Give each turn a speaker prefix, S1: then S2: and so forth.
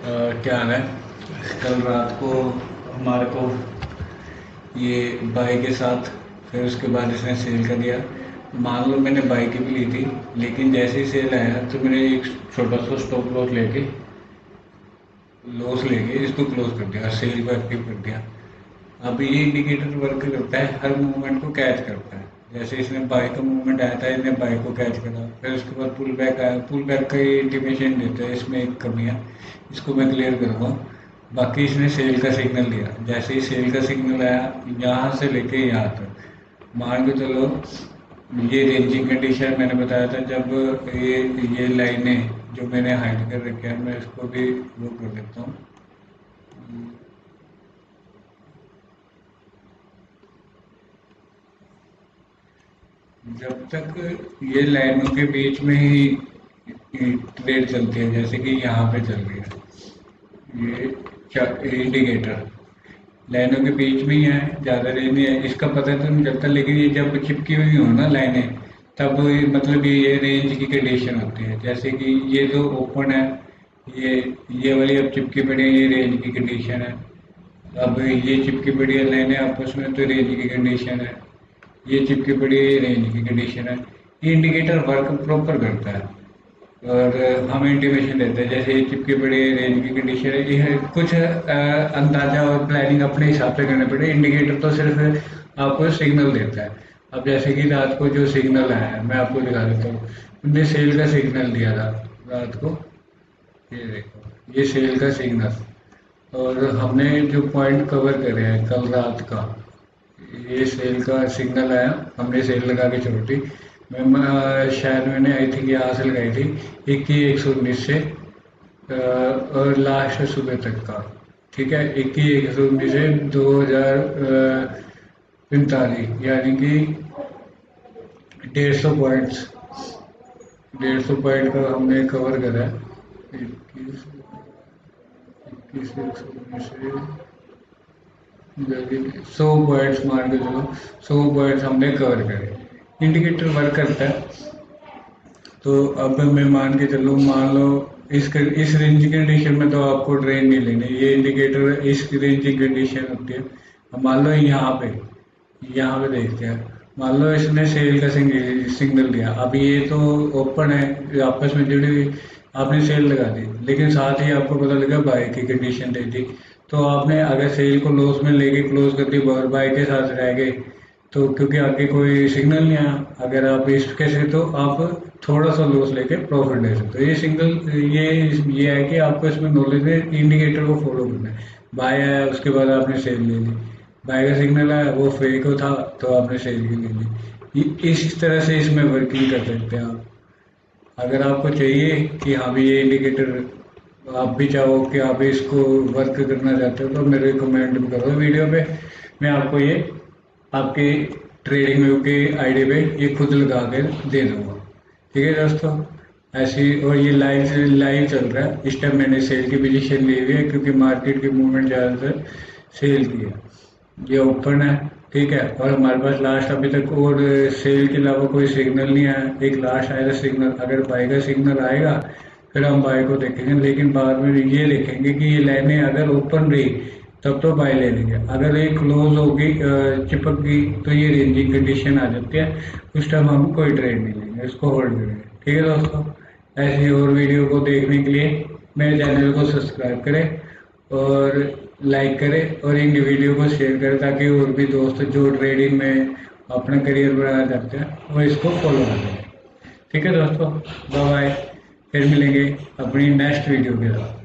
S1: क्या हाल है। कल रात को हमारे को ये बाइक के साथ, फिर उसके बाद इसने सेल कर दिया। मान लो मैंने बाइक भी ली थी, लेकिन जैसे ही सेल आया तो मैंने एक छोटा सा स्टॉप लॉस लेके इसको क्लोज कर दिया, सेल को एक्टिव कर दिया। अब ये इंडिकेटर वर्क करता है, हर मूवमेंट को कैच करता है। जैसे इसने बाइक का मूवमेंट आया था, इसने बाइक को कैच करा, फिर उसके बाद पुल बैक आया, पुल बैक का ये इंटीमेशन देता है। इसमें एक कमी है, इसको मैं क्लियर करूँगा। बाकी इसने सेल का सिग्नल दिया, जैसे ही सेल का सिग्नल आया यहाँ से लेके यहाँ तक मान के चलो। ये रेंजिंग कंडीशन मैंने बताया था, जब ये लाइनें जो मैंने हाइड कर रखी है, मैं इसको भी वो कर देता हूँ। जब तक ये लाइनों के बीच में ही ट्रेड चलती है, जैसे कि यहाँ पे चल रही है ये इंडिकेटर लाइनों के बीच में ही है, ज़्यादा रेंज नहीं है, इसका पता तो नहीं चलता। लेकिन ये जब चिपकी हुई हो ना लाइनें, तब मतलब ये रेंज की कंडीशन होती है। जैसे कि ये जो ओपन है, ये ये वाली अब चिपकी पड़ी है, ये रेंज की कंडीशन है। अब ये चिपकी पड़ी है लाइनें आपस में, तो रेंज की कंडीशन है। ये चिपकी पड़ी है, ये रेंज की कंडीशन है। ये इंडिकेटर वर्क प्रॉपर करता है और हमें इंटीमेशन देता है। जैसे ये चिपकी पड़ी है, रेंज की कंडीशन है, ये कुछ अंदाजा और प्लानिंग अपने हिसाब से करने पड़े। इंडिकेटर तो सिर्फ आपको सिग्नल देता है। अब जैसे कि रात को जो सिग्नल आया है, मैं आपको दिखा देता हूँ। हमने सेल का सिग्नल दिया था रात को, ये देखो, ये सेल का सिग्नल। और हमने जो पॉइंट कवर करे हैं कल रात का, ये सेल का सिग्नल आया, हमने सेल लगा के छोड़ दी। शायद मैंने आई थिंक यहाँ से लगाई थी 21,119 से और लास्ट सुबह तक का। ठीक है, 21,119 से 2045, यानी कि 150 पॉइंट का हमने कवर करा है। 21,119 से 100 पॉइंट्स मान के चलो, 100 पॉइंट्स हमने कवर करे। इंडिकेटर वर्क करता है। तो अब मैं मान के चलूँ, मान लो इस रेंज कंडीशन में तो आपको ट्रेन नहीं लेनी। ये इंडिकेटर इस रेंजिंग कंडीशन होती है। अब मान लो यहाँ पे देखते हैं, मान लो इसने सेल का सिग्नल दिया। अब ये तो ओपन है, आपस में जुड़ी हुई, आपने सेल लगा दी, लेकिन साथ ही आपको पता लगा बाय की कंडीशन दे दी। तो आपने अगर सेल को लॉस में लेके क्लोज कर दी और बाय के साथ रह गए, तो क्योंकि आगे कोई सिग्नल नहीं आया, अगर आप इसके से तो आप थोड़ा सा लॉस लेके प्रॉफिट ले सकते हो। ये सिंगल ये है कि आपको इसमें नॉलेज में इंडिकेटर को फॉलो करना है। बाय आया, उसके बाद आपने सेल ले ली, बाय का सिग्नल आया, वो फेक था तो आपने सेल भी ले ली। इस तरह से इसमें वर्किंग कर सकते हैं आप। अगर आपको चाहिए कि हाँ भी ये इंडिकेटर आप भी चाहो कि आप इसको वर्क करना चाहते हो, तो मेरे कमेंट करो वीडियो पे, मैं आपको ये आपके ट्रेडिंग व्यू के आईडी पे ये खुद लगा के दे दूंगा। ठीक है दोस्तों, ऐसी। और ये लाइव चल रहा है इस टाइम। मैंने सेल की पोजीशन ली हुई है क्योंकि मार्केट की मूवमेंट ज़्यादातर सेल की है। ये ओपन है, ठीक है, और हमारे पास लास्ट अभी तक और सेल के अलावा कोई सिग्नल नहीं आया। एक लास्ट आया था सिग्नल, अगर बाय का सिग्नल आएगा फिर हम बाय को देखेंगे, लेकिन बाद में ये देखेंगे कि ये लाइनें अगर ओपन रही तब तो बाय ले लेंगे। अगर ये क्लोज होगी, चिपक गई, तो ये रेंजिंग कंडीशन आ जाती है, उस टाइम हम कोई ट्रेड नहीं लेंगे, इसको होल्ड करेंगे। ठीक है दोस्तों, ऐसी और वीडियो को देखने के लिए मेरे चैनल को सब्सक्राइब करें और लाइक करें और इन वीडियो को शेयर करें, ताकि और भी दोस्त जो ट्रेडिंग में अपना करियर बनाना चाहते हैं वो इसको फॉलो करें। ठीक है दोस्तों, बाय बाय, फिर मिलेंगे अपनी नेक्स्ट वीडियो के साथ।